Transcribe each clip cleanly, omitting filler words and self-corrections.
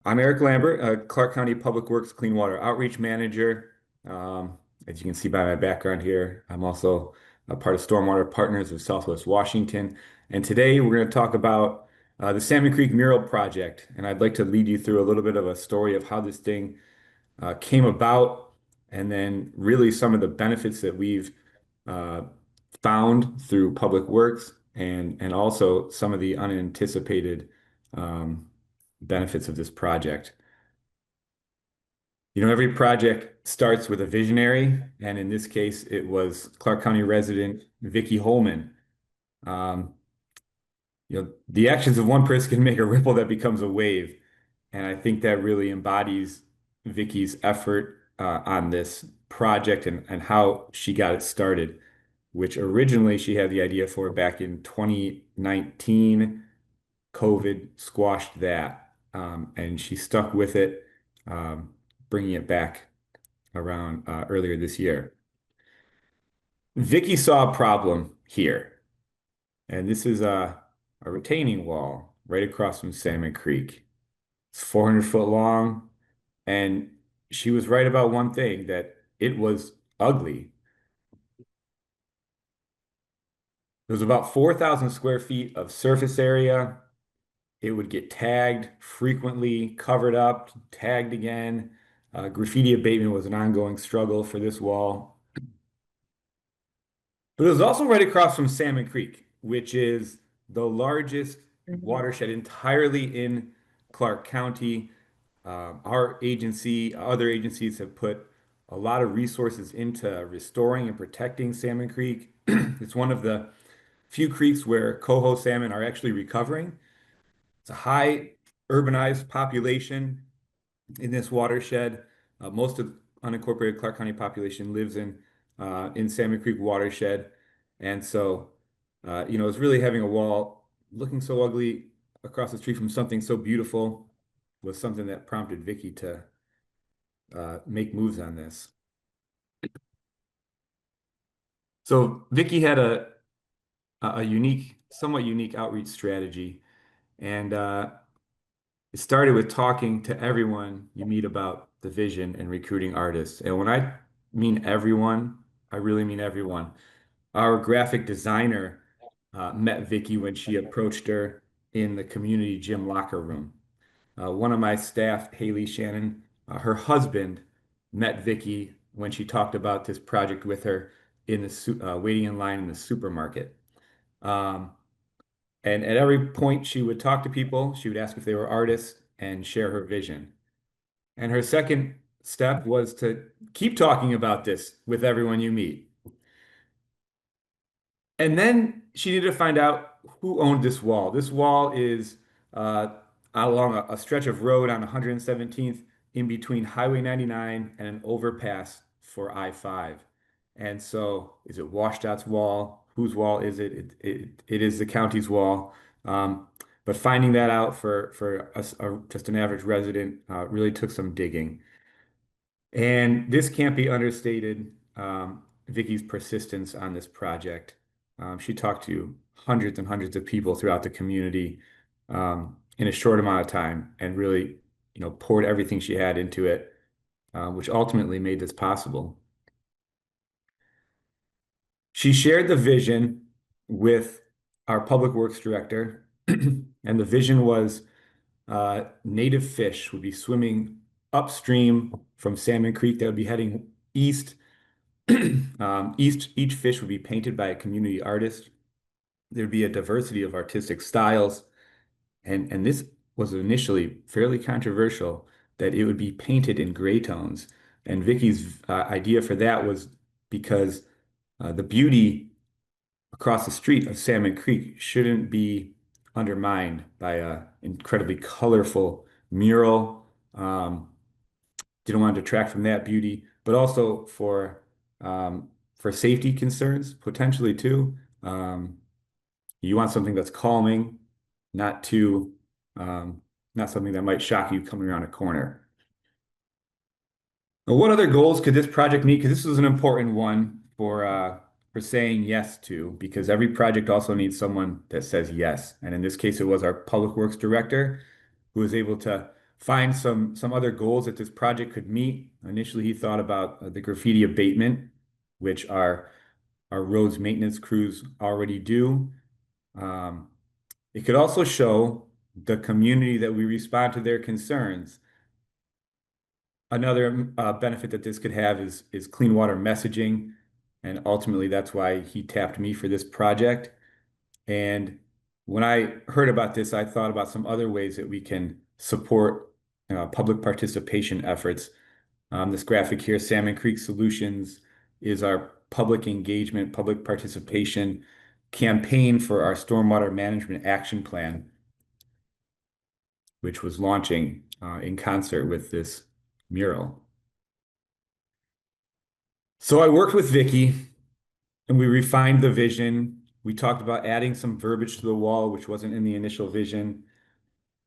I'm Eric Lambert, Clark County Public Works Clean Water Outreach Manager. As you can see by my background here, I'm also a part of Stormwater Partners of Southwest Washington. And today we're going to talk about the Salmon Creek Mural Project. And I'd like to lead you through a little bit of a story of how this thing came about, and then really some of the benefits that we've uh, found through Public Works, and also some of the unanticipated um, benefits of this project. Every project starts with a visionary, and in this case, it was Clark County resident Vicky Holman. Um, the actions of one person can make a ripple that becomes a wave, and I think that really embodies Vicky's effort on this project and how she got it started, which originally she had the idea for back in 2019. COVID squashed that, and she stuck with it, um, bringing it back around earlier this year. Vicky saw a problem here, and this is a retaining wall right across from Salmon Creek. It's 400 foot long, and she was right about one thing, that it was ugly. There was about 4,000 square feet of surface area. It would get tagged frequently, covered up, tagged again. Graffiti abatement was an ongoing struggle for this wall. But it was also right across from Salmon Creek, which is the largest watershed entirely in Clark County. Our agency, other agencies have put a lot of resources into restoring and protecting Salmon Creek. It's one of the few creeks where coho salmon are actually recovering. It's a high urbanized population in this watershed. Most of unincorporated Clark County population lives in Salmon Creek watershed, and so it's really having a wall looking so ugly across the street from something so beautiful was something that prompted Vicky to make moves on this. So Vicky had a unique, somewhat unique outreach strategy, and it started with talking to everyone you meet about the vision and recruiting artists. And when I mean everyone, I really mean everyone. Our graphic designer met Vicky when she approached her in the community gym locker room. One of my staff, Haley Shannon, her husband met Vicky when she talked about this project with her in the waiting in line in the supermarket. Um, and at every point she would talk to people, she would ask if they were artists and share her vision. And her second step was to keep talking about this with everyone you meet. And then she needed to find out who owned this wall. This wall is uh, along a stretch of road on 117th in between Highway 99 and an overpass for I-5. And so, is it WashDOT's wall? Whose wall is it? It is the county's wall. Um, but finding that out for us, just an average resident, really took some digging. And this can't be understated, Vicky's persistence on this project. She talked to hundreds and hundreds of people throughout the community in a short amount of time, and really, poured everything she had into it, which ultimately made this possible. She shared the vision with our public works director, and the vision was native fish would be swimming upstream from Salmon Creek that would be heading east. Each fish would be painted by a community artist. There'd be a diversity of artistic styles, and this was initially fairly controversial, that it would be painted in gray tones. And Vicky's idea for that was because the beauty across the street of Salmon Creek shouldn't be undermined by a incredibly colorful mural. Didn't want to detract from that beauty, but also for safety concerns potentially too. You want something that's calming, not too not something that might shock you coming around a corner. Now, what other goals could this project meet? Because this is an important one for saying yes to, because every project also needs someone that says yes. And in this case, it was our public works director who was able to find some other goals that this project could meet. Initially, he thought about the graffiti abatement, which our roads maintenance crews already do. Um, it could also show the community that we respond to their concerns. Another benefit that this could have is clean water messaging, and ultimately that's why he tapped me for this project. And when I heard about this, I thought about some other ways that we can support public participation efforts. This graphic here, Salmon Creek Solutions, is our public engagement, public participation campaign for our stormwater management action plan, which was launching in concert with this mural. So I worked with Vicky and we refined the vision. We talked about adding some verbiage to the wall, which wasn't in the initial vision.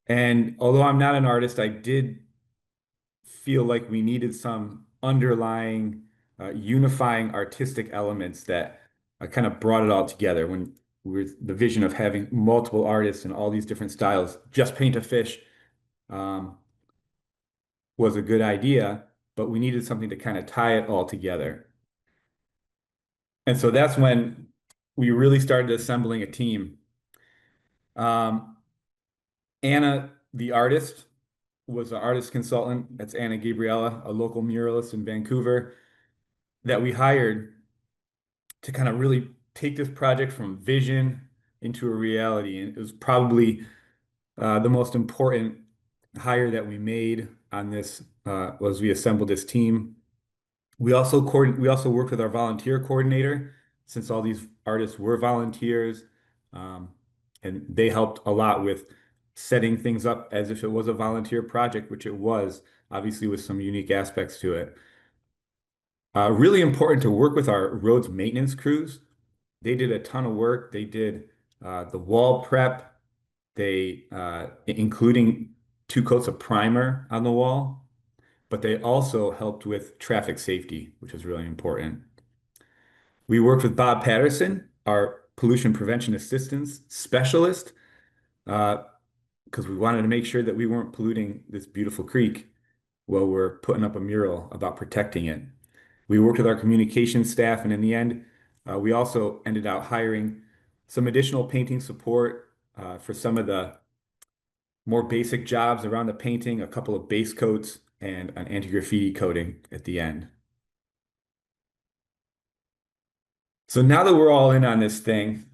And although I'm not an artist, I did feel like we needed some underlying, unifying artistic elements that kind of brought it all together when the vision of having multiple artists and all these different styles, just paint a fish, um, was a good idea, but we needed something to kind of tie it all together. And so that's when we really started assembling a team. Um, Anna, the artist, was an artist consultant. That's Anna Gabriella, a local muralist in Vancouver that we hired to kind of really take this project from vision into a reality. And it was probably the most important hire that we made on this was we assembled this team. We also worked with our volunteer coordinator since all these artists were volunteers, um, and they helped a lot with setting things up as if it was a volunteer project, which it was, obviously with some unique aspects to it. Really important to work with our roads maintenance crews. They did a ton of work. They did the wall prep, including 2 coats of primer on the wall, but they also helped with traffic safety, which was really important. We worked with Bob Patterson, our pollution prevention assistance specialist, because we wanted to make sure that we weren't polluting this beautiful creek while we're putting up a mural about protecting it. We worked with our communication staff, and in the end, we also ended up hiring some additional painting support for some of the more basic jobs around the painting, a couple of base coats, and an anti-graffiti coating at the end. So now that we're all in on this thing,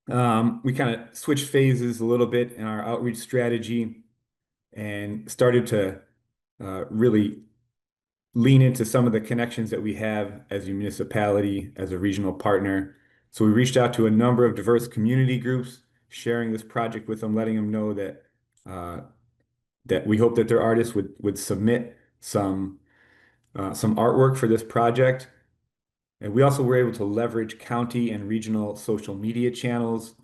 we kind of switched phases a little bit in our outreach strategy and started to really lean into some of the connections that we have as a municipality, as a regional partner. So we reached out to a number of diverse community groups, sharing this project with them, letting them know uh, that we hope that their artists would submit some artwork for this project. And we also were able to leverage county and regional social media channels.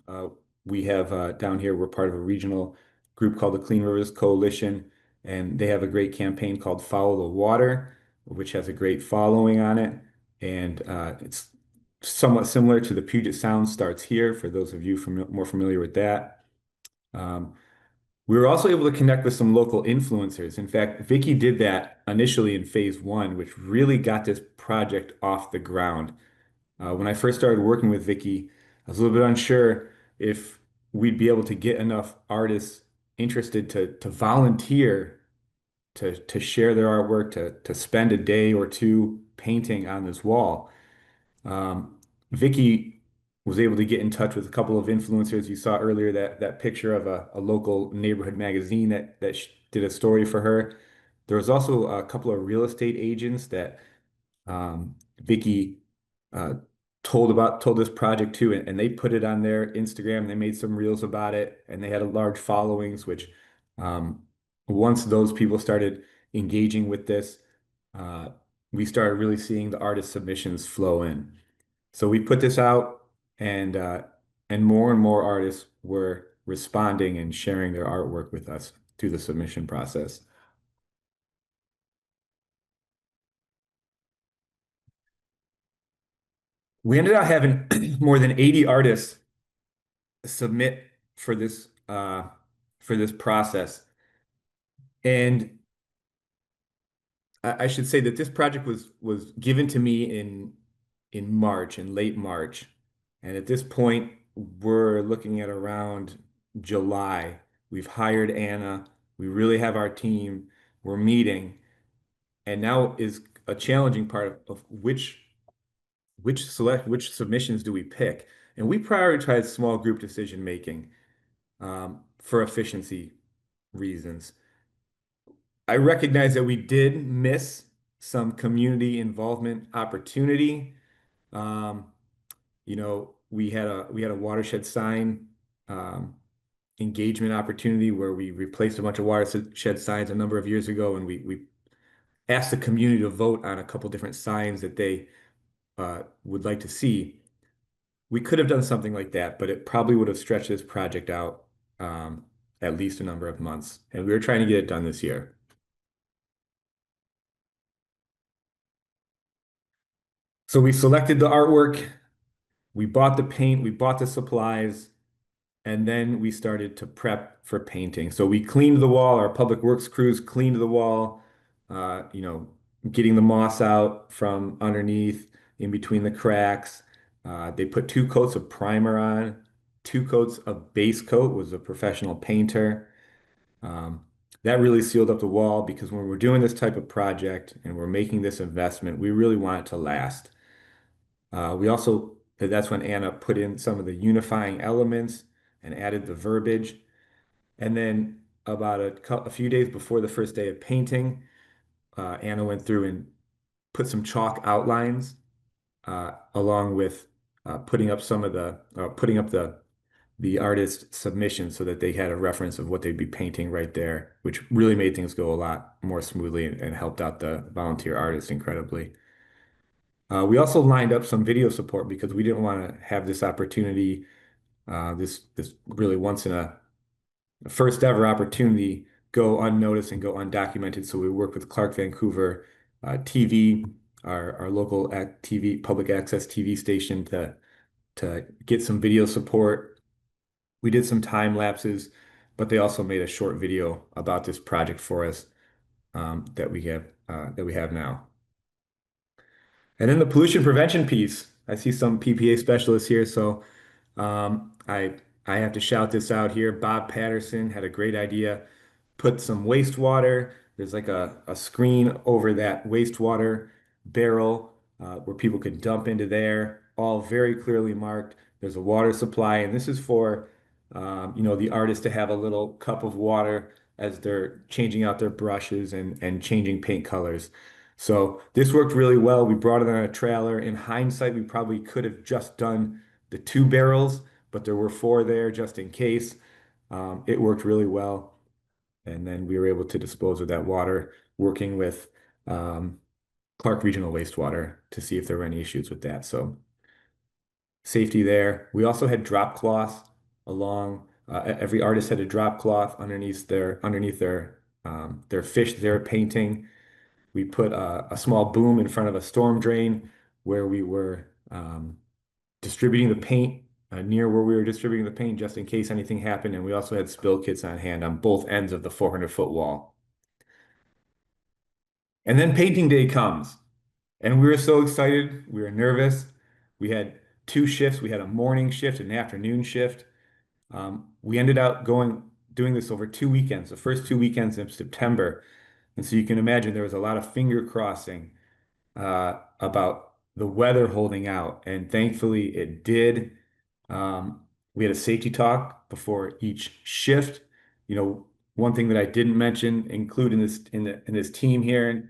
We have down here, we're part of a regional group called the Clean Rivers Coalition, and they have a great campaign called Follow the Water, which has a great following on it. And it's somewhat similar to the Puget Sound Starts Here, for those of you more familiar with that. Um, we were also able to connect with some local influencers. In fact, Vicky did that initially in phase one, which really got this project off the ground. When I first started working with Vicky, I was a little bit unsure if we'd be able to get enough artists interested to volunteer to share their artwork, to spend a day or two painting on this wall. Um, Vicky was able to get in touch with a couple of influencers. You saw earlier that picture of a local neighborhood magazine that did a story for her. There was also a couple of real estate agents that Vicky uh, told this project to, and they put it on their Instagram. They made some reels about it, and they had a large followings. Which um, once those people started engaging with this, uh, we started really seeing the artist submissions flow in. So we put this out, and more artists were responding and sharing their artwork with us through the submission process. We ended up having more than 80 artists submit for this process. And I should say that this project was given to me in March, in late March. And at this point, we're looking at around July. We've hired Anna. We really have our team. We're meeting. And now is a challenging part of which submissions do we pick? And we prioritize small group decision making for efficiency reasons. I recognize that we did miss some community involvement opportunity. Um, we had a watershed sign um, engagement opportunity where we replaced a bunch of watershed signs a number of years ago, and we asked the community to vote on a couple different signs that they would like to see. We could have done something like that, but it probably would have stretched this project out at least a number of months, and we were trying to get it done this year. So we selected the artwork, we bought the paint, we bought the supplies, and then we started to prep for painting. So we cleaned the wall, our public works crews cleaned the wall, uh, you know, getting the moss out from underneath, in between the cracks. They put 2 coats of primer on, 2 coats of base coat, was a professional painter. Um, that really sealed up the wall because when we're doing this type of project and we're making this investment, we really want it to last. That's when Anna put in some of the unifying elements and added the verbiage. And then about a few days before the first day of painting, Anna went through and put some chalk outlines along with putting up the artist submission so that they had a reference of what they'd be painting right there, which really made things go a lot more smoothly and helped out the volunteer artists incredibly. We also lined up some video support because we didn't want to have this opportunity, this really once in a first ever opportunity go unnoticed and go undocumented. So we worked with Clark Vancouver TV, our local TV public access TV station to get some video support. We did some time lapses, but they also made a short video about this project for us that we have now. And then the pollution prevention piece. I see some PPA specialists here, so I have to shout this out here. Bob Patterson had a great idea. Put some wastewater. There's like a screen over that wastewater barrel where people could dump into there, all very clearly marked. There's a water supply, and this is for the artist to have a little cup of water as they're changing out their brushes and changing paint colors. So this worked really well. We brought it on a trailer. In hindsight, we probably could have just done the 2 barrels, but there were 4 there just in case. It worked really well. And then we were able to dispose of that water, working with um, Clark Regional Wastewater to see if there were any issues with that. So safety there. We also had drop cloths along. Every artist had a drop cloth underneath their fish they're painting. We put a small boom in front of a storm drain where we were distributing the paint near where we were distributing the paint just in case anything happened. And we also had spill kits on hand on both ends of the 400-foot wall. And then painting day comes. And we were so excited. We were nervous. We had 2 shifts. We had a morning shift and an afternoon shift. We ended up doing this over 2 weekends, the first 2 weekends in September. And so you can imagine there was a lot of finger crossing about the weather holding out, and thankfully it did. We had a safety talk before each shift. One thing that I didn't mention, include in this team here,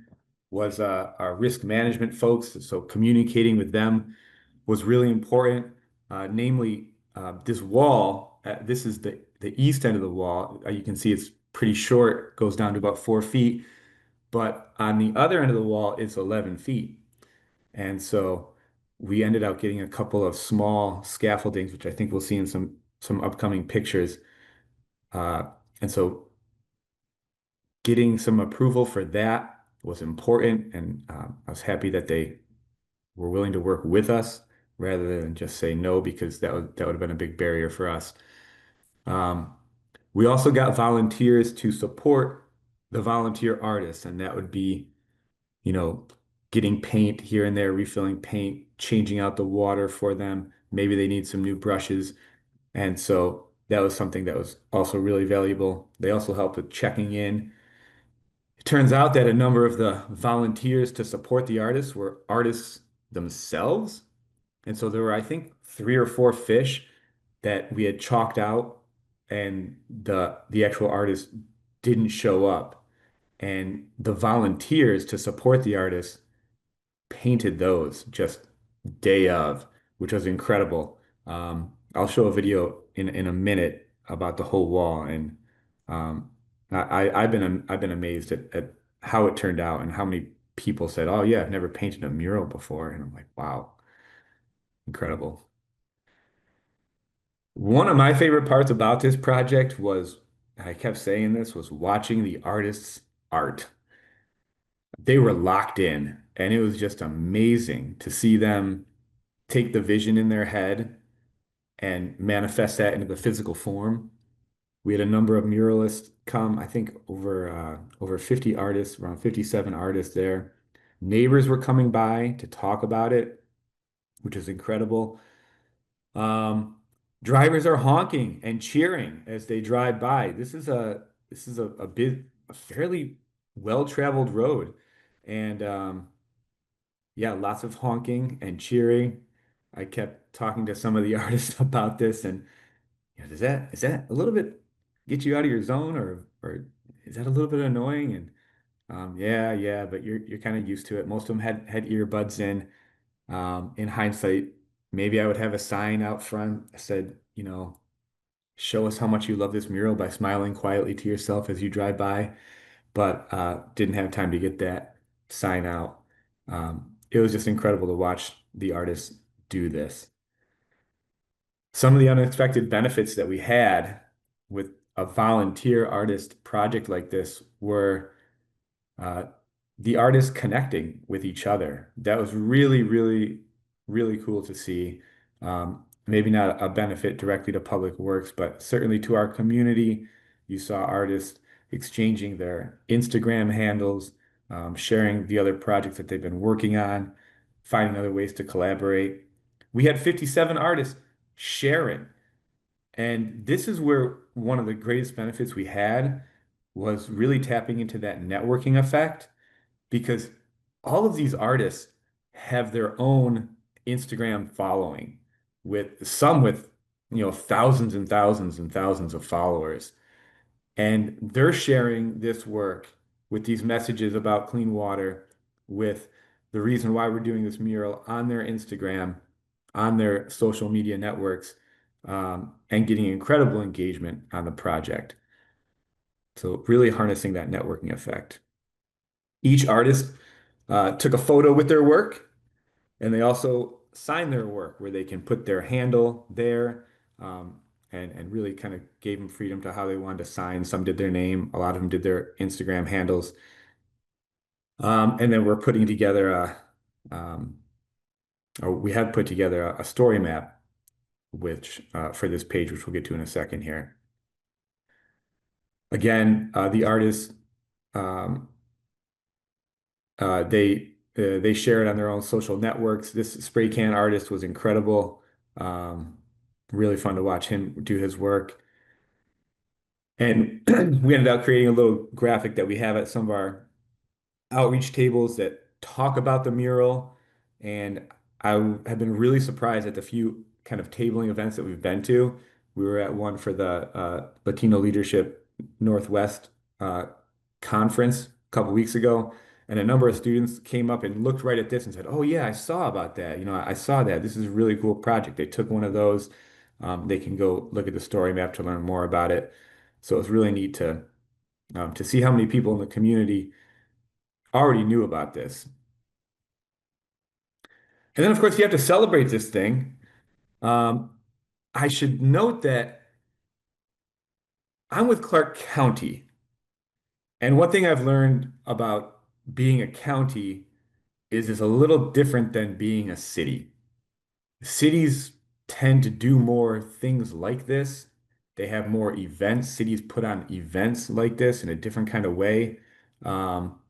was our risk management folks. So communicating with them was really important. Namely, this wall. This is the east end of the wall. You can see it's pretty short, goes down to about 4 feet. But on the other end of the wall, it's 11 feet. And so we ended up getting a couple of small scaffoldings, which I think we'll see in some upcoming pictures. Uh, and so getting some approval for that was important. And I was happy that they were willing to work with us rather than just say no, because that would have been a big barrier for us. Um, we also got volunteers to support the volunteer artists, and that would be, you know, getting paint here and there, refilling paint, changing out the water for them. Maybe they need some new brushes. And so that was something that was also really valuable. They also helped with checking in. It turns out that a number of the volunteers to support the artists were artists themselves. And so there were, I think, three or four fish that we had chalked out, and the actual artist didn't show up. And the volunteers to support the artists painted those just day of, which was incredible. I'll show a video in a minute about the whole wall, and I've been amazed at how it turned out and how many people said, "Oh yeah, I've never painted a mural before," and I'm like, "Wow, incredible." One of my favorite parts about this project was, I kept saying this, was watching the artists' art. They were locked in, and it was just amazing to see them take the vision in their head and manifest that into the physical form. We had a number of muralists come, I think over 50 artists, around 57 artists there. Neighbors were coming by to talk about it, which is incredible. Um, Drivers are honking and cheering as they drive by. This is a bit a fairly well-traveled road. And yeah, lots of honking and cheering. I kept talking to some of the artists about this, and you know, is that a little bit get you out of your zone, or is that a little bit annoying? And yeah, yeah, but you're kind of used to it. Most of them had earbuds in. In hindsight, maybe I would have a sign out front that said, you know, show us how much you love this mural by smiling quietly to yourself as you drive by, but didn't have time to get that sign out. It was just incredible to watch the artists do this. Some of the unexpected benefits that we had with a volunteer artist project like this were uh, the artists connecting with each other. That was really, really, really cool to see. Maybe not a benefit directly to Public Works, but certainly to our community. You saw artists exchanging their Instagram handles, sharing the other projects that they've been working on, finding other ways to collaborate. We had 57 artists sharing. And this is where one of the greatest benefits we had was really tapping into that networking effect, because all of these artists have their own Instagram following, with some with, you know, thousands and thousands and thousands of followers. And they're sharing this work with these messages about clean water, with the reason why we're doing this mural on their Instagram, on their social media networks, and getting incredible engagement on the project. So really harnessing that networking effect. Each artist took a photo with their work, and they also signed their work where they can put their handle there, um, and really kind of gave them freedom to how they wanted to sign. Some did their name, a lot of them did their Instagram handles. And then we're putting together or we have put together a story map, which for this page, which we'll get to in a second here. Again, the artists, um, they share it on their own social networks. This spray can artist was incredible. Um, Really fun to watch him do his work. And we ended up creating a little graphic that we have at some of our outreach tables that talk about the mural. And I have been really surprised at the few kind of tabling events that we've been to. We were at one for the Latino Leadership Northwest uh, conference a couple weeks ago, and a number of students came up and looked right at this and said, "Oh yeah, I saw about that. You know, I saw that. This is a really cool project." They took one of those. They can go look at the story map to learn more about it. So it's really neat to see how many people in the community already knew about this. And then, of course, you have to celebrate this thing. Um, I should note that I'm with Clark County. And one thing I've learned about being a county is it's a little different than being a city. Cities tend to do more things like this. They have more events. Cities put on events like this in a different kind of way. Um,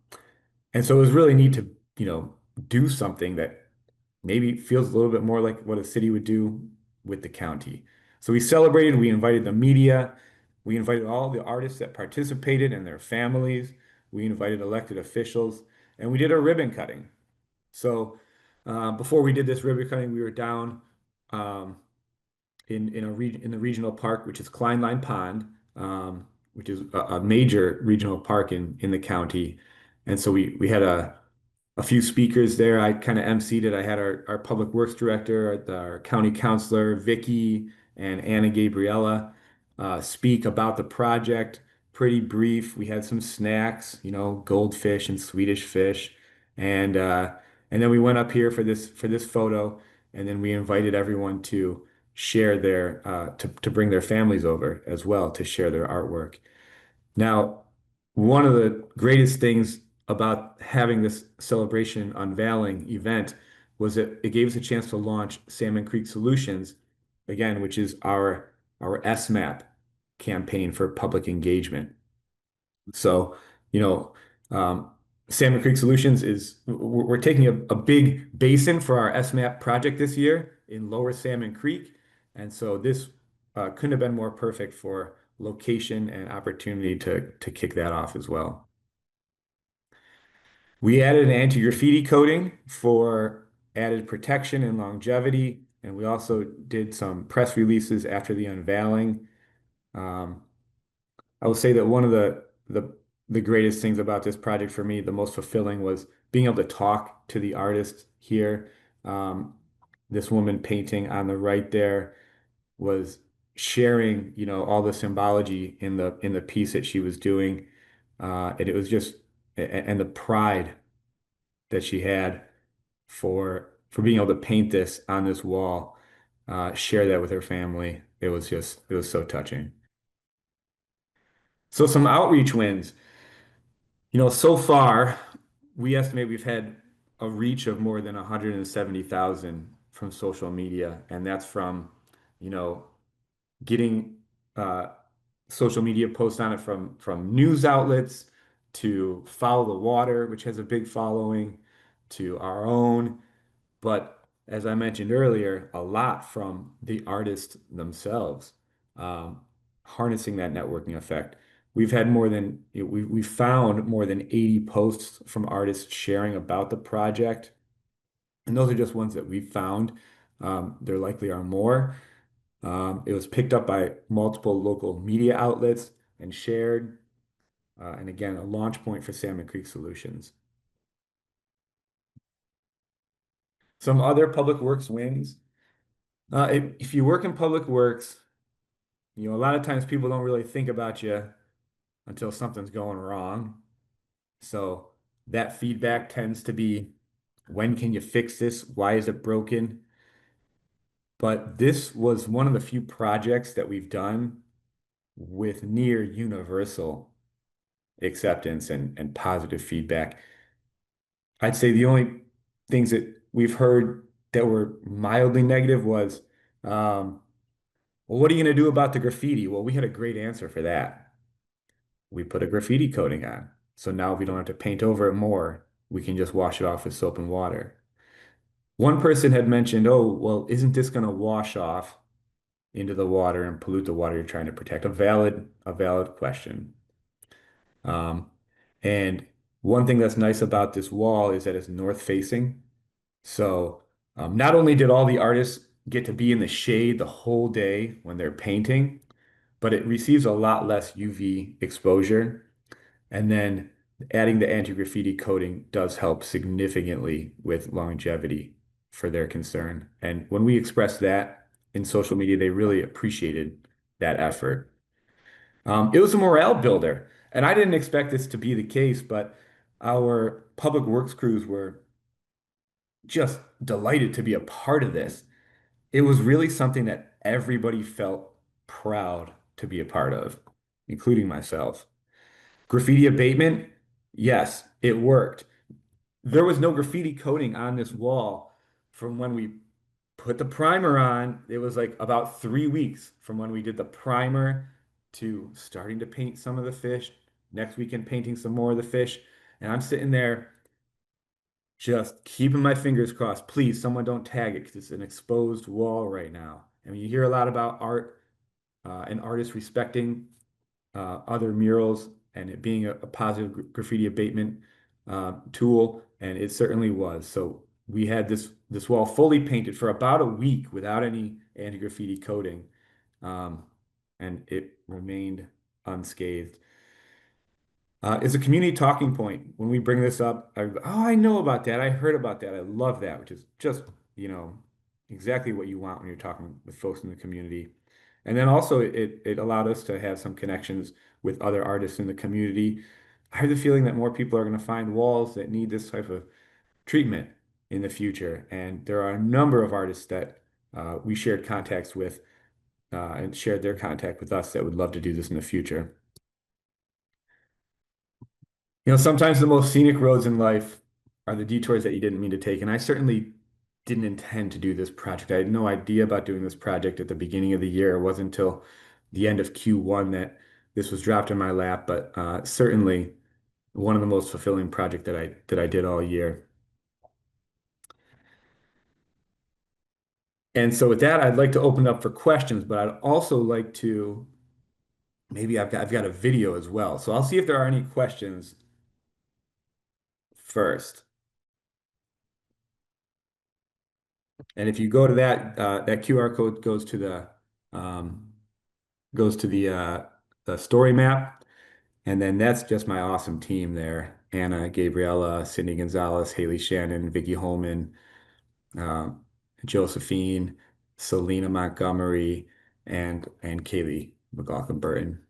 and so it was really neat to, do something that maybe feels a little bit more like what a city would do with the county. So we celebrated, we invited the media, we invited all the artists that participated and their families, we invited elected officials, and we did a ribbon cutting. So before we did this ribbon cutting, we were down um, in the regional park, which is Kleinline Pond, which is a major regional park in the county. And so we had a few speakers there. I kind of emceed it. I had our public works director, our county councilor, Vicky, and Anna Gabriella speak about the project. Pretty brief. We had some snacks, goldfish and Swedish fish, and uh, and then we went up here for this photo, and then we invited everyone to share their to bring their families over as well to share their artwork. Now, one of the greatest things about having this celebration unveiling event was that it gave us a chance to launch Salmon Creek Solutions, again, which is our SMAP campaign for public engagement. So, you know, um, Salmon Creek Solutions is we're taking a big basin for our SMAP project this year in Lower Salmon Creek, and so this couldn't have been more perfect for location and opportunity to kick that off as well. We added an anti-graffiti coating for added protection and longevity, and we also did some press releases after the unveiling. Um, I will say that one of the greatest things about this project for me, the most fulfilling, was being able to talk to the artist here. Um, this woman painting on the right there was sharing, all the symbology in the piece that she was doing, and it was just and the pride that she had for being able to paint this on this wall, share that with her family. It was so touching. So some outreach wins. So far, we estimate we've had a reach of more than 170,000 from social media, and that's from, you know, getting uh, social media posts on it from news outlets to Follow the Water, which has a big following, to our own. But as I mentioned earlier, a lot from the artists themselves, um, harnessing that networking effect. We've found more than 80 posts from artists sharing about the project. And those are just ones that we've found. There likely are more. It was picked up by multiple local media outlets and shared. And again, a launch point for Salmon Creek Solutions. Some other public works wins. If you work in public works, a lot of times people don't really think about you until something's going wrong. So that feedback tends to be, when can you fix this? Why is it broken? But this was one of the few projects that we've done with near universal acceptance and positive feedback. I'd say the only things that we've heard that were mildly negative was, well, what are you going to do about the graffiti? Well, we had a great answer for that. We put a graffiti coating on. So now we don't have to paint over it more. We can just wash it off with soap and water. One person had mentioned, oh, well, isn't this going to wash off into the water and pollute the water you're trying to protect? A valid question. Um, and one thing that's nice about this wall is that it's north facing. So not only did all the artists get to be in the shade the whole day when they're painting, but it receives a lot less UV exposure. And then adding the anti-graffiti coating does help significantly with longevity for their concern. And when we expressed that in social media, they really appreciated that effort. It was a morale builder. And I didn't expect this to be the case, but our public works crews were just delighted to be a part of this. It was really something that everybody felt proud to be a part of, including myself. Graffiti abatement, yes, it worked. There was no graffiti coating on this wall from when we put the primer on. It was like about 3 weeks from when we did the primer to starting to paint some of the fish Next weekend, painting some more of the fish. And I'm sitting there just keeping my fingers crossed. Please, someone don't tag it because it's an exposed wall right now. And you hear a lot about art and artists respecting other murals and it being a positive graffiti abatement tool, and it certainly was. So we had this wall fully painted for about a week without any anti-graffiti coating, um, and it remained unscathed. It's a community talking point. When we bring this up, oh, I know about that. I heard about that. I love that, which is just, you know, exactly what you want when you're talking with folks in the community. And then also it allowed us to have some connections with other artists in the community. I have the feeling that more people are going to find walls that need this type of treatment in the future. And there are a number of artists that we shared contacts with and shared their contact with us that would love to do this in the future. You know, sometimes the most scenic roads in life are the detours that you didn't mean to take. And I certainly didn't intend to do this project. I had no idea about doing this project at the beginning of the year. It wasn't until the end of Q1 that this was dropped in my lap, but certainly one of the most fulfilling project that I did all year. And so with that, I'd like to open up for questions, but I'd also like to maybe I've got a video as well. So I'll see if there are any questions first. And if you go to that QR code um, goes to the story map, and then that's just my awesome team there: Anna, Gabriella, Cindy Gonzalez, Haley Shannon, Vicky Holman, um, Josephine, Selena Montgomery, and Kaylee McLaughlin-Burton.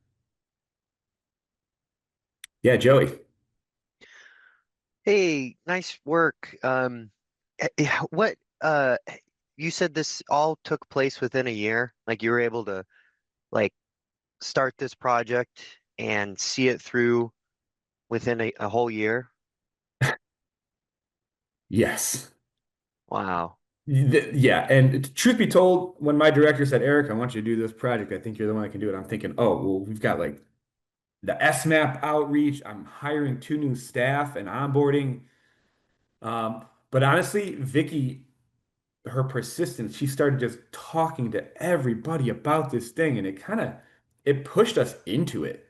Yeah, Joey. Hey, nice work. What you said this all took place within a year? Like you were able to like start this project and see it through within a whole year? Yes. Wow. Yeah, and truth be told, when my director said, Eric, I want you to do this project, I think you're the one that can do it. I'm thinking, oh, well, we've got like the SMAP outreach. I'm hiring two new staff and onboarding. But honestly, Vicky, her persistence, she started just talking to everybody about this thing, and it pushed us into it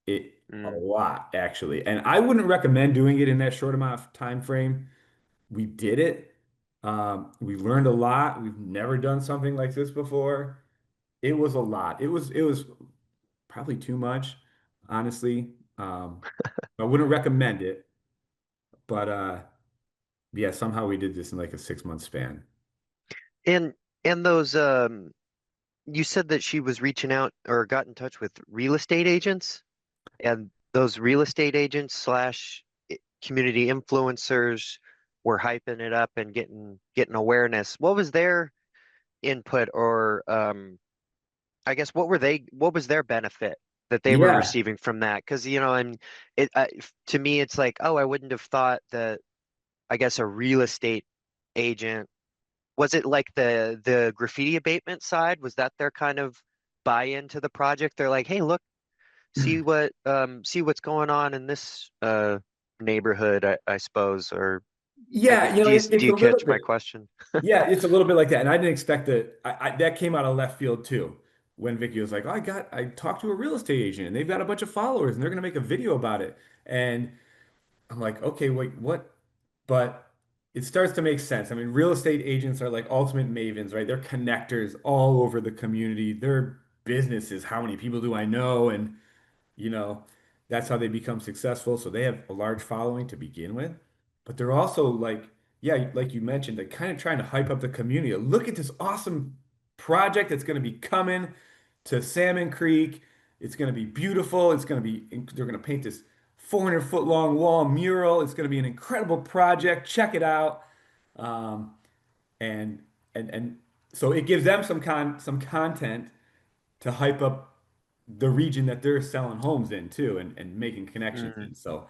a Mm, lot, actually. And I wouldn't recommend doing it in that short amount of time frame. We did it. We learned a lot. We've never done something like this before. It was a lot. It was probably too much, honestly. I wouldn't recommend it, but yeah, somehow we did this in like a 6 month span. And and those you said that she was reaching out or got in touch with real estate agents, and those real estate agents slash community influencers were hyping it up and getting awareness. What was their input or I guess what was their benefit that they were Yeah, receiving from that? Because and to me it's like, oh, I wouldn't have thought that I guess a real estate agent, was it like the graffiti abatement side? Was that their kind of buy-in to the project? They're like, hey, look, see what's going on in this neighborhood, I suppose, or yeah, you know, do it's you a little catch my bit. question? Yeah, it's a little bit like that, and I didn't expect that. That came out of left field too. When Vicky was like, "Oh, I talked to a real estate agent, and they've got a bunch of followers, and they're gonna make a video about it." And I'm like, "Okay, wait, what?" But it starts to make sense. I mean, real estate agents are like ultimate mavens, right? They're connectors all over the community. Their business is how many people do I know, and you know, that's how they become successful. So they have a large following to begin with, but they're also like, yeah, like you mentioned, they're kind of trying to hype up the community. Look at this awesome project that's going to be coming to Salmon Creek. It's going to be beautiful. They're going to paint this 400-foot long wall mural. It's going to be an incredible project. Check it out. Um, and and so it gives them some content to hype up the region that they're selling homes in too and making connections Mm, in. So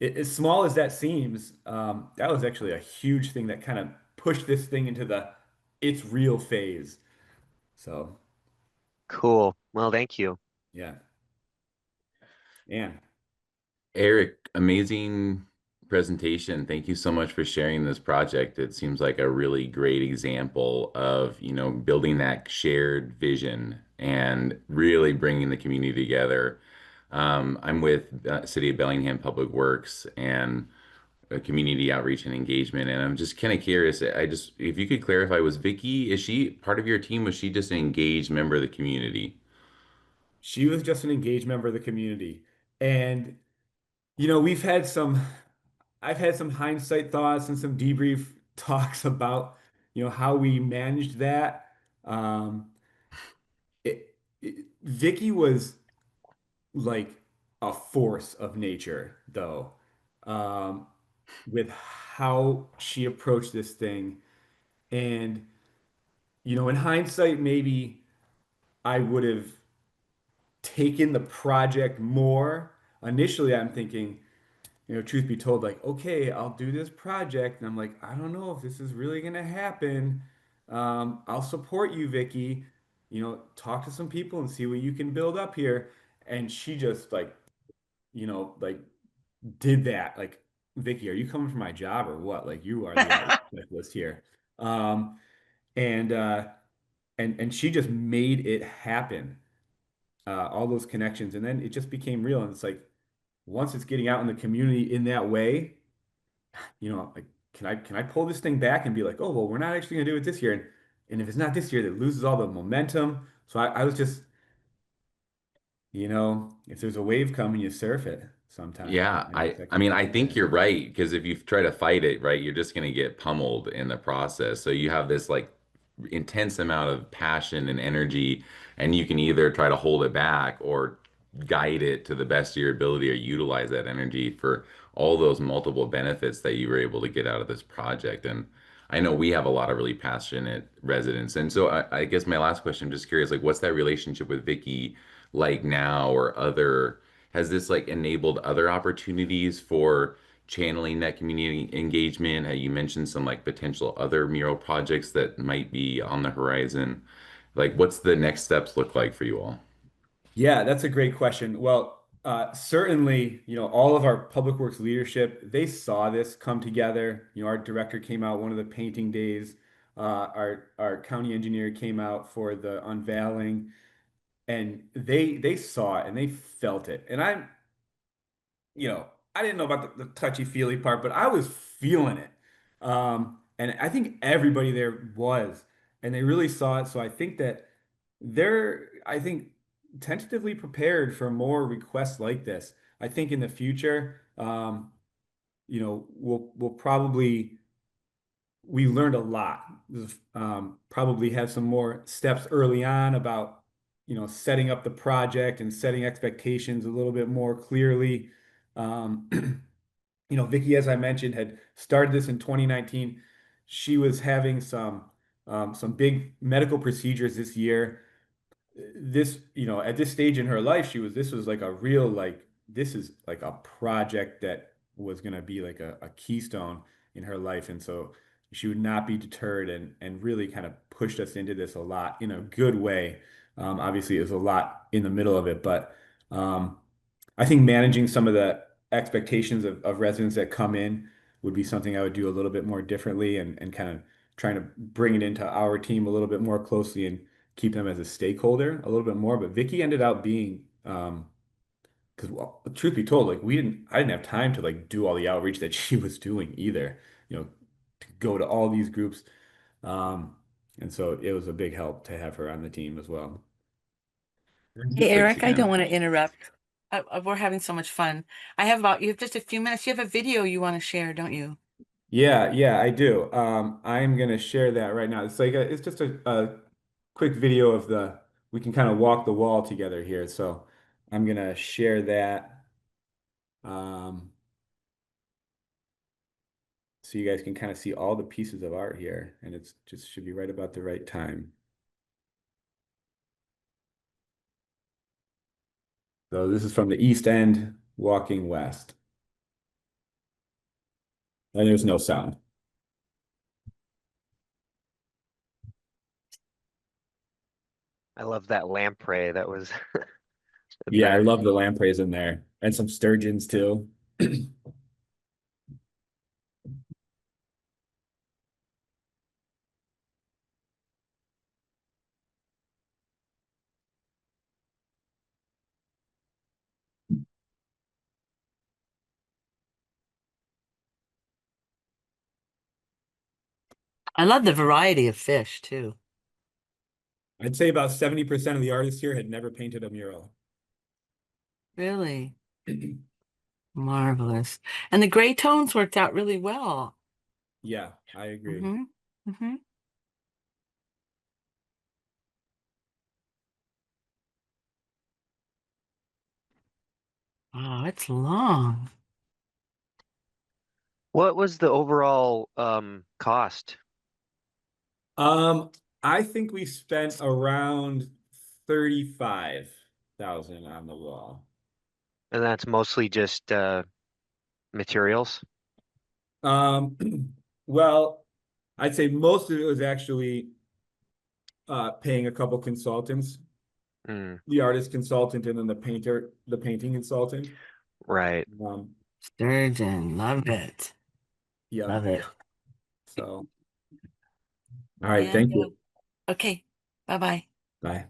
as small as that seems, that was actually a huge thing that kind of pushed this thing into the it's real phase. So cool. Well, thank you. yeah, yeah. Eric, amazing presentation. Thank you so much for sharing this project. It seems like a really great example of, building that shared vision and really bringing the community together. I'm with City of Bellingham Public Works and community outreach and engagement, and I'm just kind of curious. If you could clarify, was Vicky, is she part of your team? Was she just an engaged member of the community? She was just an engaged member of the community. And, we've had I've had some hindsight thoughts and some debrief talks about, how we managed that. Um, Vicky was like a force of nature, though, um, with how she approached this thing. And, in hindsight, maybe I would have taken the project more. Initially, I'm thinking, truth be told, like, okay, I'll do this project. And I'm like, I don't know if this is really going to happen. I'll support you, Vicky. Talk to some people and see what you can build up here. And she just like did that. Like, Vicky, are you coming for my job or what? Like, you are the outreach specialist here. Um, and and she just made it happen. All those connections, and then it just became real. And it's like once it's getting out in the community in that way, like can I pull this thing back and be like, oh well, we're not actually gonna do it this year, and if it's not this year, that loses all the momentum. So I was just, if there's a wave coming, you surf it sometimes. Yeah, I guess I I I can mean put I it like think that. you're right because if you try to fight it, right, you're just going to get pummeled in the process. So you have this like intense amount of passion and energy, and you can either try to hold it back or guide it to the best of your ability or utilize that energy for all those multiple benefits that you were able to get out of this project. And I know we have a lot of really passionate residents. And so I guess my last question, I'm just curious, like what's that relationship with Vicky like now or other has this like enabled other opportunities for channeling that community engagement? You mentioned some like potential other mural projects that might be on the horizon. Like, what's the next steps look like for you all? Yeah, that's a great question. Well, certainly, all of our public works leadership, they saw this come together. Our director came out one of the painting days. Our county engineer came out for the unveiling, and they saw it and they felt it. And you know, I didn't know about the touchy-feely part, but I was feeling it. And I think everybody there was, and they really saw it. So I think that I think, tentatively prepared for more requests like this. I think in the future, we'll probably we learned a lot. Probably have some more steps early on about, setting up the project and setting expectations a little bit more clearly. Um, Vicky, as I mentioned, had started this in 2019. She was having some big medical procedures this year. At this stage in her life, this was like a real, like, this is like a project that was going to be like a keystone in her life. And so she would not be deterred and really kind of pushed us into this a lot in a good way. Obviously, it was a lot in the middle of it, but um, I think managing some of the expectations of residents that come in would be something I would do a little bit more differently and kind of trying to bring it into our team a little bit more closely and keep them as a stakeholder a little bit more. But Vicky ended up being, because, well, truth be told, like I didn't have time to like do all the outreach that she was doing either, to go to all these groups. Um, and so it was a big help to have her on the team as well. Hey, Thanks Eric, I don't again. want to interrupt. We're having so much fun. You have just a few minutes. You have a video you want to share, don't you? Yeah, yeah, I do. I'm gonna share that right now. It's just a quick video of we can kind of walk the wall together here. So I'm gonna share that. Um, so you guys can kind of see all the pieces of art here, and it's just should be right about the right time. So this is from the East End walking west, and there's no sound. I love that lamprey. That was Yeah, I love the lampreys in there, and some sturgeons too. I love the variety of fish too. I'd say about 70% of the artists here had never painted a mural. Really marvelous. And the gray tones worked out really well. Yeah, I agree. Mm-hmm. Mm-hmm. Oh, it's long. What was the overall cost? Um, I think we spent around 35,000 on the wall. And that's mostly just materials. Um, well, I'd say most of it was actually paying a couple consultants, Mm, the artist consultant and then the painting consultant. right. Um, Sturgeon, love it. yeah. Love it. So, all right, And thank you. okay, bye-bye. Bye.